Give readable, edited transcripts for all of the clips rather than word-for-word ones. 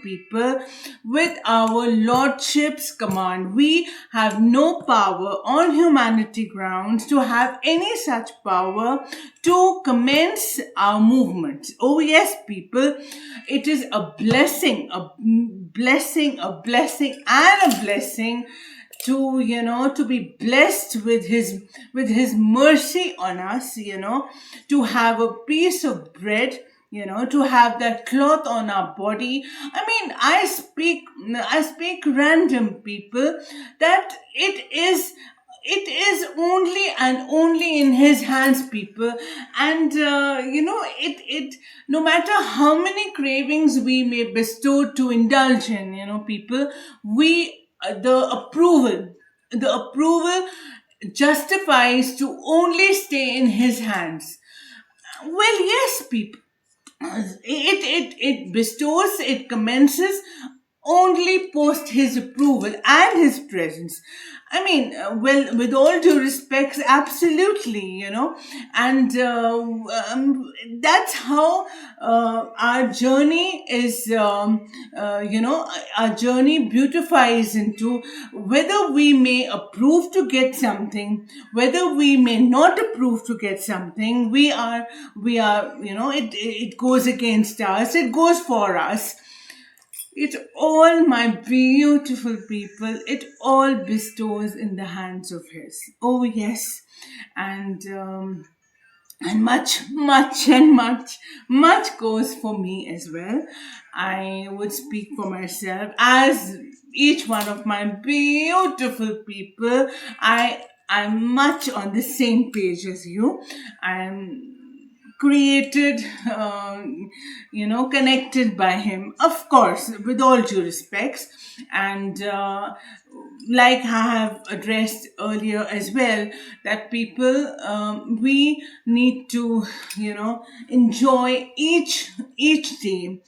people, with our Lordship's command. We have no power on humanity grounds to have any such power to commence our movements. Oh, yes, people, it is a blessing, and a blessing to to be blessed with his mercy on us, to have a piece of bread, to have that cloth on our body. I mean, I speak random, people, that it is only and only in his hands, people. And it no matter how many cravings we may bestow to indulge in, people, we the approval justifies to only stay in his hands. Well, yes, people, it bestows, it commences only post his approval and his presence. I mean, well, with all due respects, absolutely, and that's how our journey is, our journey beautifies into whether we may approve to get something, whether we may not approve to get something. We are, it goes against us, it goes for us. It all, my beautiful people, it all bestows in the hands of His. Oh, yes. And much goes for me as well. I would speak for myself as each one of my beautiful people. I'm much on the same page as you. I'm created, connected by him, of course, with all due respects. And like I have addressed earlier as well, that people, we need to, enjoy each day,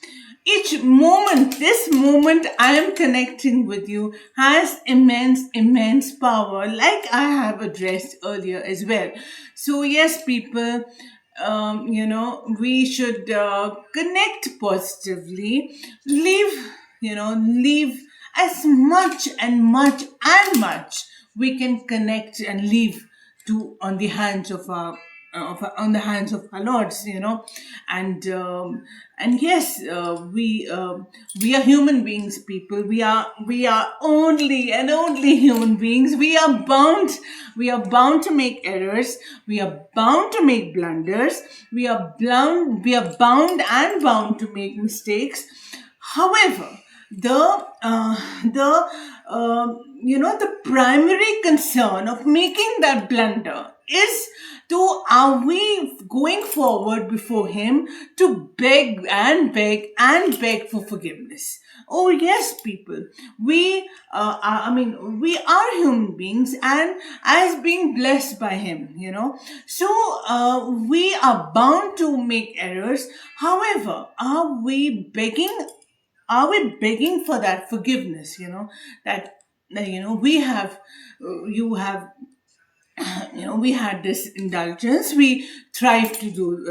each moment. This moment I am connecting with you has immense power, like I have addressed earlier as well. So yes, people, we should connect positively, leave as much we can connect and leave to on the hands of on the hands of our lords, and yes, we are human beings, people. We are only and only human beings. We are bound to make errors. We are bound to make blunders. We are bound to make mistakes. However, the primary concern of making that blunder is, to are we going forward before him to beg for forgiveness? Oh yes, people, we are human beings, and as being blessed by him, so we are bound to make errors. However, are we begging for that forgiveness, that we have you have we had this indulgence, we thrive to do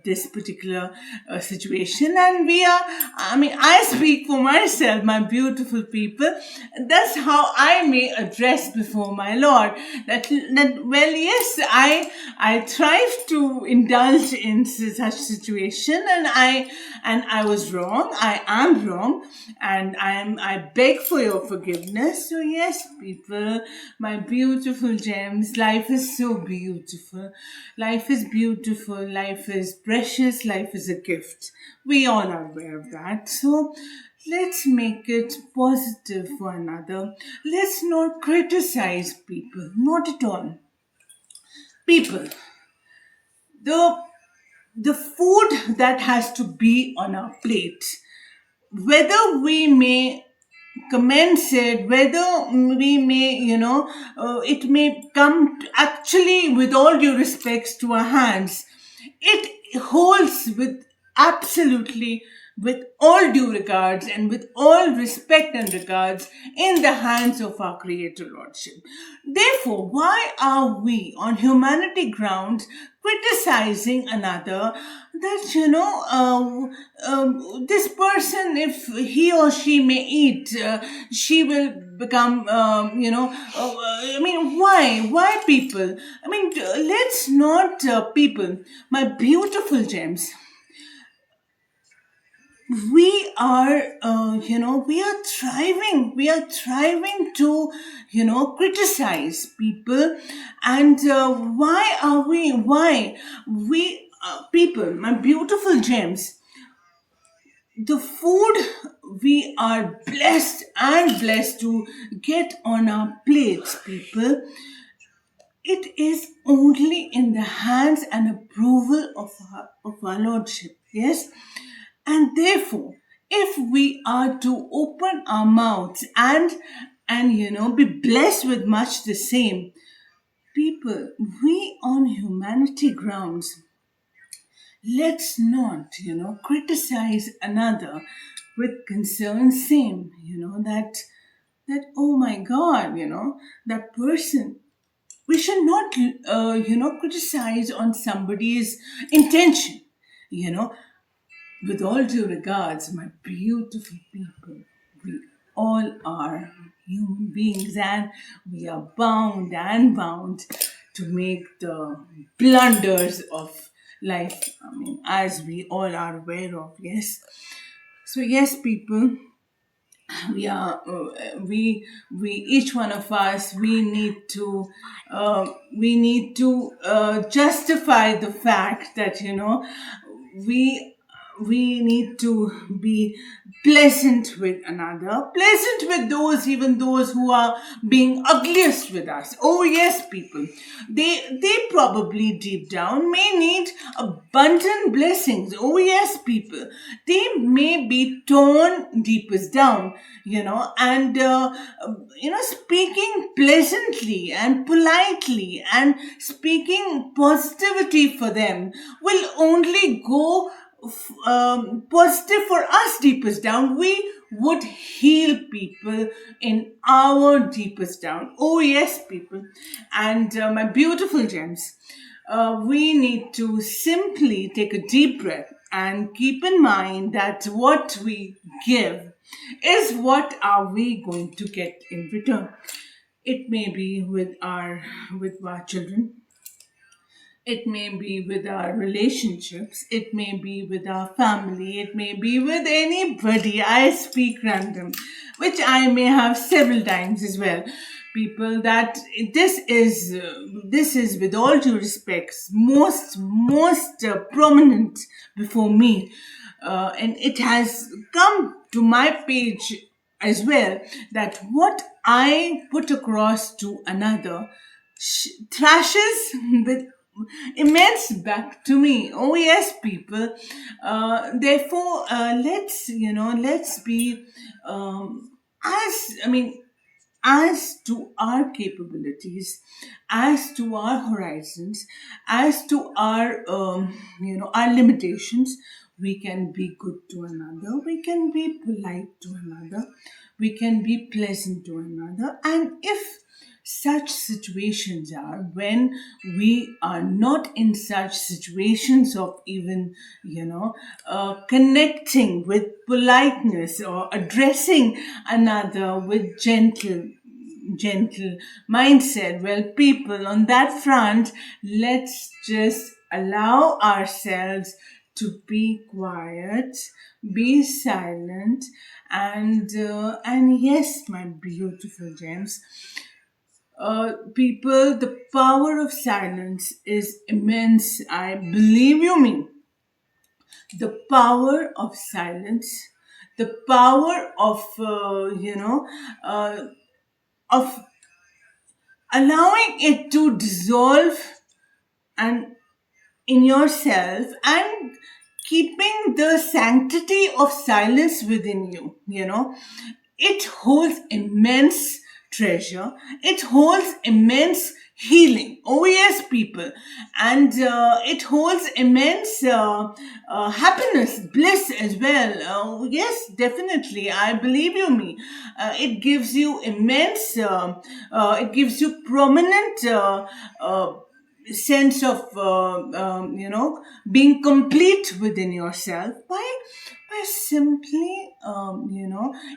this particular situation, and I speak for myself, my beautiful people. That's how I may address before my Lord, that well, yes, I thrive to indulge in such situation, and I was wrong, I am wrong, and I beg for your forgiveness. So yes, people, my beautiful gems, life is so beautiful. Life is beautiful. Life is precious. Life is a gift. We all are aware of that. So let's make it positive for another. Let's not criticize people. Not at all. People, the the food that has to be on our plate, whether we may commence it, whether we may, it may come actually, with all due respects, to our hands. It holds with, absolutely, with all due regards and with all respect and regards, in the hands of our Creator Lordship. Therefore, why are we on humanity grounds criticizing another, that this person, if he or she may eat, she will become, I mean, why people, I mean, let's not, people, my beautiful gems, we are thriving to criticize people. And why we people, my beautiful gems, the food we are blessed to get on our plates, people, it is only in the hands and approval of our Lordship. Yes? And therefore, if we are to open our mouths and be blessed with much the same, people, we on humanity grounds, let's not, criticize another with concern same, that, oh my God, that person, we should not criticize on somebody's intention, you know with all due regards, my beautiful people, we all are human beings, and we are bound and bound to make the blunders of life, I mean, as we all are aware of. Yes. So yes, people, we are we each one of us, we need to justify the fact that we we need to be pleasant with another, pleasant with those, even those who are being ugliest with us. Oh yes, people, they probably deep down may need abundant blessings. Oh yes, people, they may be torn deepest down, and speaking pleasantly and politely and speaking positivity for them will only go positive for us deepest down. We would heal people in our deepest down. Oh yes, people. And my beautiful gems, we need to simply take a deep breath and keep in mind that what we give is what are we going to get in return. It may be with our children, it may be with our relationships, it may be with our family, it may be with anybody. I speak random, which I may have several times as well. People, that this is with all due respects most prominent before me, and it has come to my page as well, that what I put across to another thrashes with immense back to me. Oh yes, people. Therefore, let's be, as I mean, as to our capabilities, as to our horizons, as to our limitations, we can be good to another, we can be polite to another, we can be pleasant to another. And if such situations are when we are not in such situations of even connecting with politeness or addressing another with gentle mindset, well, people, on that front, let's just allow ourselves to be quiet, be silent, and yes, my beautiful gems, people, the power of silence is immense. I believe you me. The power of silence, the power of allowing it to dissolve and in yourself, and keeping the sanctity of silence within you, it holds immense treasure, it holds immense healing. Oh yes, people. And it holds immense happiness, bliss as well. Yes, definitely, I believe you me. It gives you immense, it gives you prominent sense of being complete within yourself by simply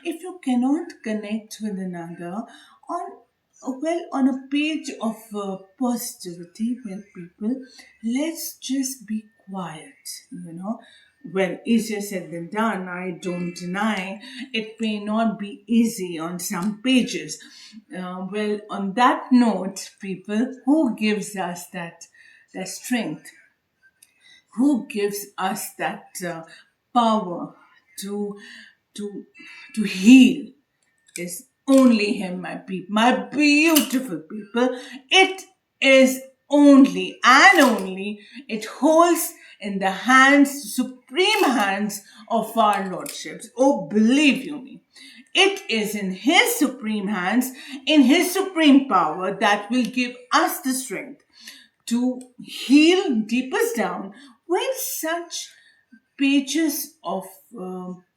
if you cannot connect with another on on a page of positivity, well, people, let's just be quiet, well, easier said than done. I don't deny it may not be easy on some pages. Well, on that note, people, who gives us that strength? Who gives us that power to to to heal? Is only him, my people, my beautiful people. It is only and only it holds in the hands, supreme hands of our lordships. Oh, believe you me, it is in his supreme hands, in his supreme power, that will give us the strength to heal deep us down when such pages of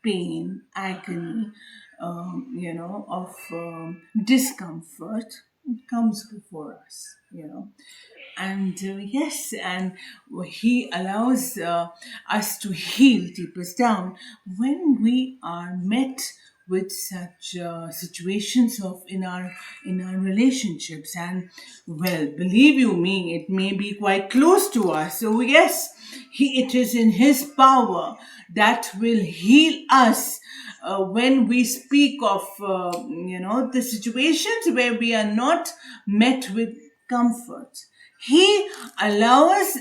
pain, agony, of discomfort comes before us, And yes, and he allows us to heal deep us down when we are met with such situations of in our relationships. And well, believe you me, it may be quite close to us. So yes, it is in his power that will heal us when we speak of the situations where we are not met with comfort. He allows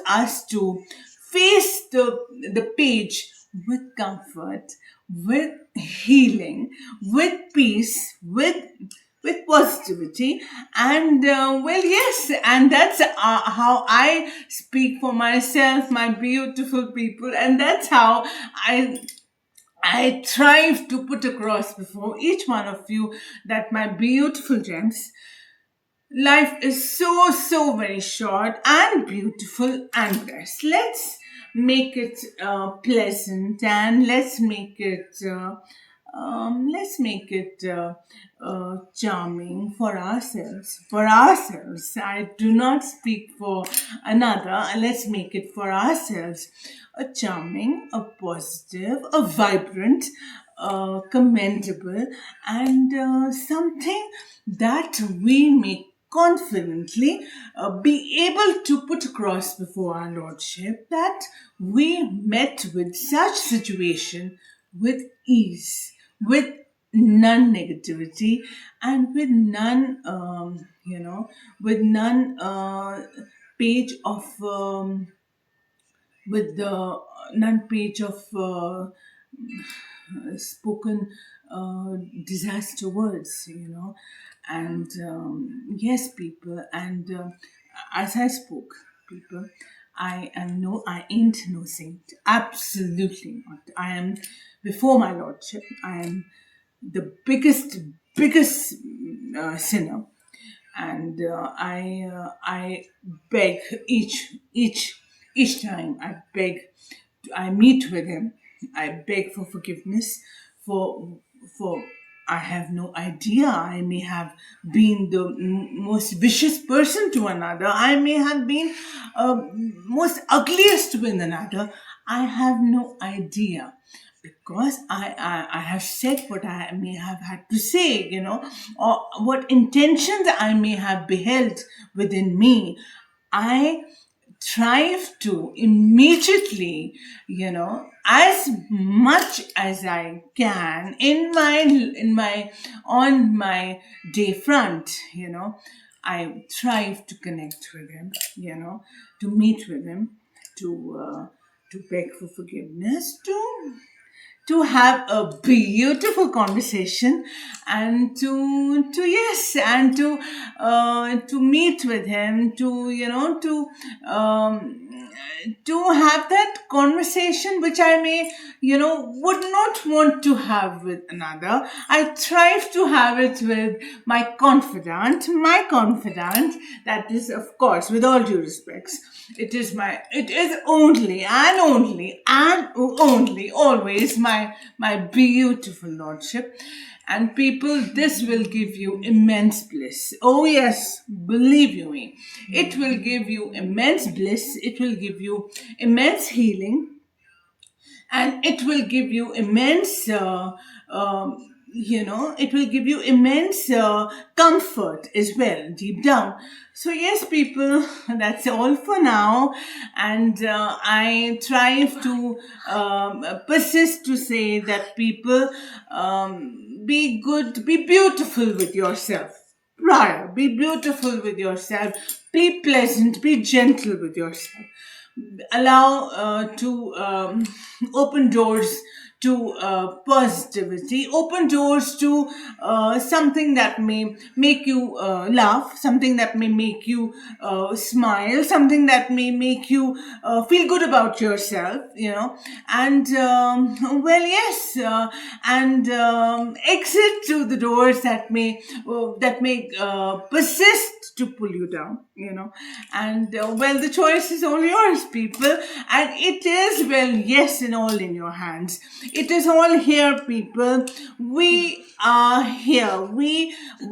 us to face the page with comfort, with healing, with peace, with positivity. And well, yes, and that's how I speak for myself, my beautiful people, and that's how I strive to put across before each one of you that, my beautiful gems, life is so very short and beautiful and blessed. Let's make it pleasant, and let's make it charming for ourselves. For ourselves, I do not speak for another. Let's make it for ourselves a charming, a positive, a vibrant, commendable, and something that we may confidently be able to put across before our Lordship, that we met with such situation with ease, with none negativity, and with none page of with the none page of spoken disaster words, and yes, people, and as I spoke, people, I ain't no saint, absolutely not. I am before my lordship, I am the biggest sinner, and I beg each time I meet with him, I beg for forgiveness for for I have no idea. I may have been the most vicious person to another. I may have been most ugliest with another. I have no idea, because I have said what I may have had to say, or what intentions I may have beheld within me. I strive to immediately, as much as I can on my day front, I strive to connect with him, to meet with him, to beg for forgiveness, to have a beautiful conversation, and to yes, and to meet with him, to to have that conversation which I may, would not want to have with another. I thrive to have it with my confidant, that is, of course, with all due respects. It is only, always my beautiful lordship. And people, this will give you immense bliss. Oh, yes, believe you me. It will give you immense bliss. It will give you immense healing, and it will give you immense it will give you immense comfort as well, deep down. So yes, people, that's all for now. And I try to persist to say that people, be good, be beautiful with yourself prior, be beautiful with yourself, be pleasant, be gentle with yourself, allow to open doors to positivity, open doors to something that may make you laugh, something that may make you smile, something that may make you feel good about yourself, and yes, and exit to the doors that may persist to pull you down, and the choice is all yours, people, and it is, yes, and all in your hands. It is all here, people. We are here.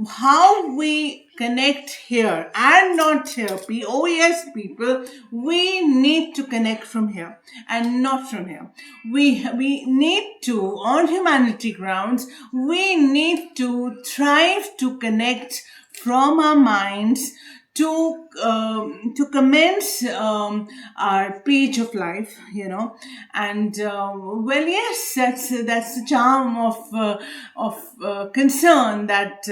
How we connect here and not here. Oh yes, people, we need to connect from here and not from here. We need to, on humanity grounds, we need to thrive to connect from our minds to commence our page of life, and yes, that's the charm of concern, that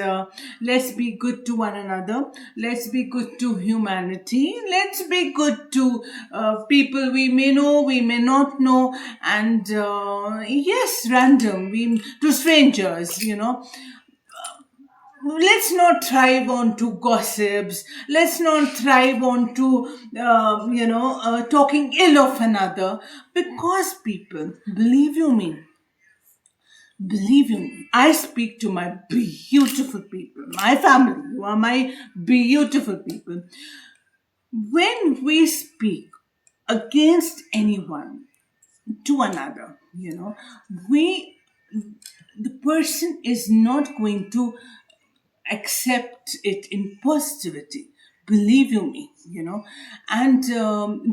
let's be good to one another, let's be good to humanity, let's be good to people we may know, we may not know, and yes, random, to strangers, let's not thrive on to gossips. Let's not thrive on to, talking ill of another. Because, people, believe you me, I speak to my beautiful people, my family, who are my beautiful people. When we speak against anyone to another, we, the person is not going to accept it in positivity, believe you me, and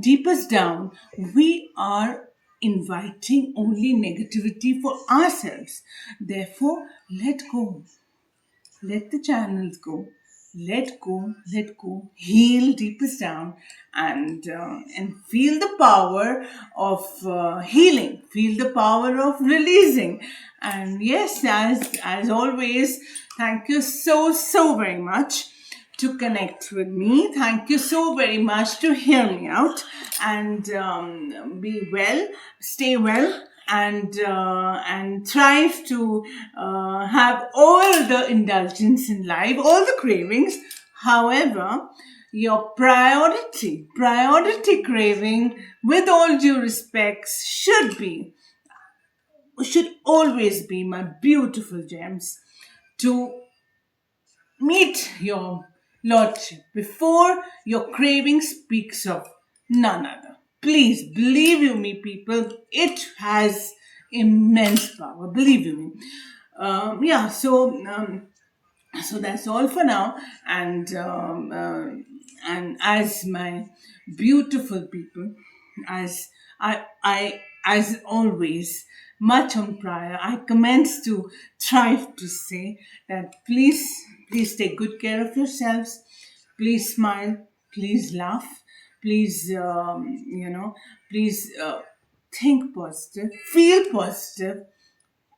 deepest down, we are inviting only negativity for ourselves. Therefore, let go, let the channels go, let go, heal deepest down, and feel the power of healing, feel the power of releasing. And yes, as always, thank you so very much to connect with me. Thank you so very much to hear me out, and be well, stay well, and thrive to have all the indulgence in life, all the cravings. However, your priority craving, with all due respects, should always be, my beautiful gems, to meet your lordship before your craving speaks of none other. Please, believe you me, people, it has immense power, believe you me. So that's all for now, and as my beautiful people, as as always, much on prior, I commence to strive to say that please take good care of yourselves. Please smile. Please laugh. Please, please think positive. Feel positive.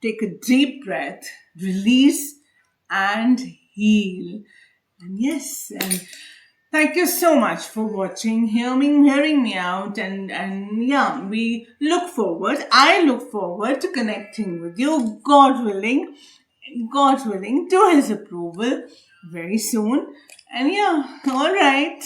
Take a deep breath. Release and heal. And yes, and thank you so much for watching, hearing me out, and yeah, I look forward to connecting with you, God willing, to His approval very soon. And yeah, all right.